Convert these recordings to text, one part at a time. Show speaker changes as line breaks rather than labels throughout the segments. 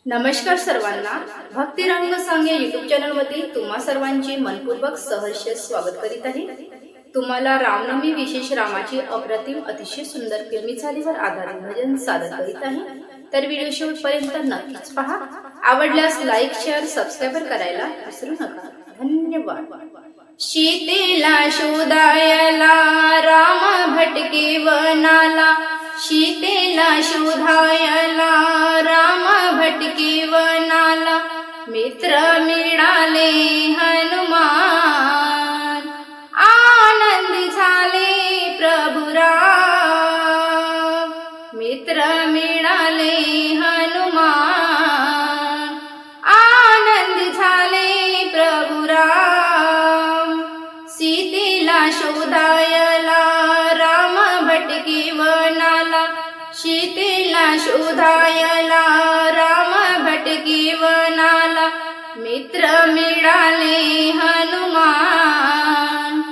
नमस्कार सर्वांना. भक्तिरंग संग या युट्यूब चॅनल मधील तुम्हा सर्वांची मनपूर्वक सहर्ष स्वागत करीत आहे. तुम्हाला रामनवमी विशेष रामाची अप्रतिम अतिशय सुंदर फिल्मी चालीवर आधारित भजन सादर करीत आहे. तर व्हिडिओ शेवटपर्यंत नक्कीच पहा. आवडल्यास लाईक शेअर सबस्क्राईब करायला विसरू नका. धन्यवाद. सीतेला शोधायला राम भटके वनाला, सीतेला शोधायला राम भटके वनाला, मित्र मिळाले हनुमान, आनंद झाले प्रभु राम, मित्र मिळाले हनुमान, आनंद झाले प्रभु राम. सीतेला शोधायला राम भटके वनाला, सीतेला शोधायला राम भटके वनाला, मित्र मिळाले हनुमान,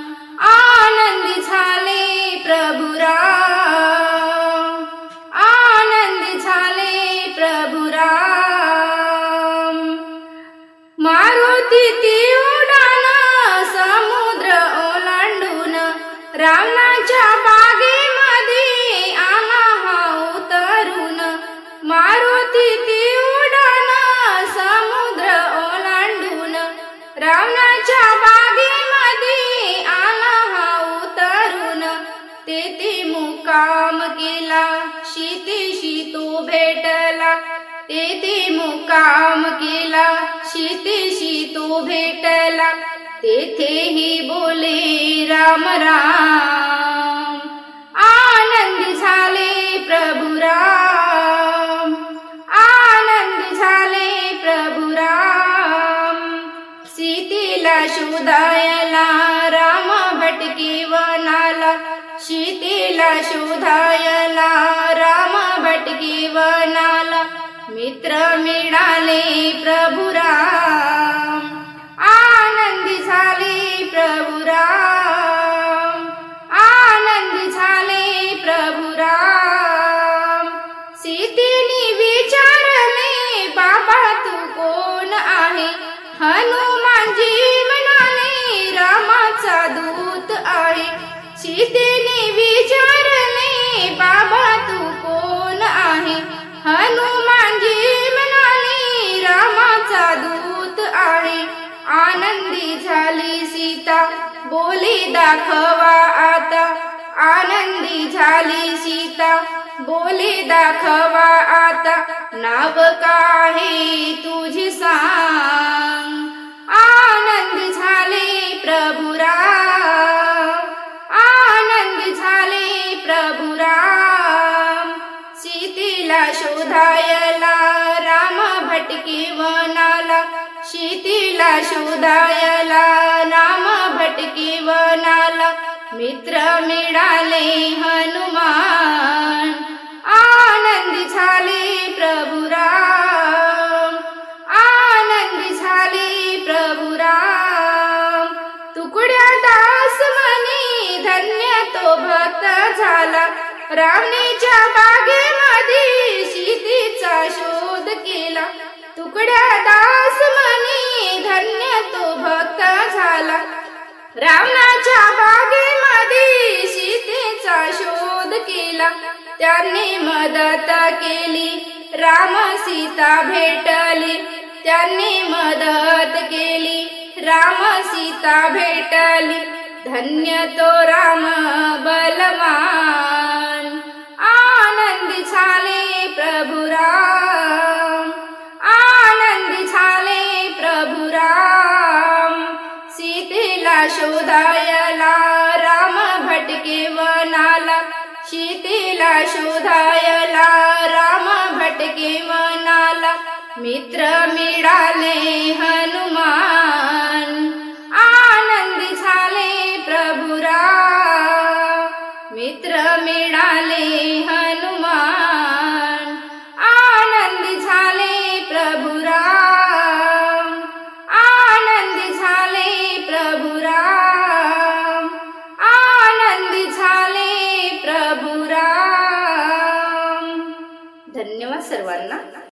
आनंद झाले प्रभु राम, आनंद झाले प्रभु राम. मारुती ती उडान समुद्र ओलांडून, रावणाच्या बागेमध्ये आला हा उतरून. मारुती ती उडान समुद्र ओलांडून, रावणाच्या बागेमध्ये आला हा उतरून. तेथे मुक्काम केला सीतेशी तो भेटला, तेथे मुक्काम केला सीतेशी तो भेटला. तेथेही बोले राम राम, आनंद झाले प्रभु राम, आनंद झाले प्रभु राम. सीतेला शोधायला राम भटके वनाला, सीतेला शोधायला राम भटके वनाला, मित्र मिळाले प्रभु राम, आनंद झाले प्रभु राम, आनंद झाले प्रभु राम. सीतेने विचारले बाबा तू कोण आहे, हनुमानजी म्हणाले रामाचा दूत आहे. सीतेने विचारले बाबा तू कोण आहे, हनुमानजी म्हणाले रामाचा दूत आहे. आनंदी झाली सीता बोली दाखवा आता, आनंदी झाली सीता बोली दाखवा आता. नाव काय तुझी सांग, आनंद झाले प्रभु राम, आनंद झाले प्रभु राम. सीतेला शोधायला राम भटके वनाला, सीतेला शोधायला राम भटके वनाला, मित्र मिळाले हनुमान, आनंद झाले प्रभु राम, आनंद झाले प्रभु राम. तुकड्या दास म्हणे धन्य तो भक्त झाला, रावणीच्या बागेमध्ये सीतेचा शोध केला. तुकड्या दास म्हणे धन्य तो भक्त झाला, रावणाच्या बागेमध्ये सीतेचा शोध केला. त्यांनी मदत केली राम सीता भेटली, त्यांनी मदत केली राम सीता भेटली. धन्य तो राम बलवान, आनंद झाले प्रभु राम, आनंद झाले प्रभु राम. सीतेला शोधायला राम भटके वनाला, सीतेला शोधायला राम भटके वनाला, मित्र मिळाले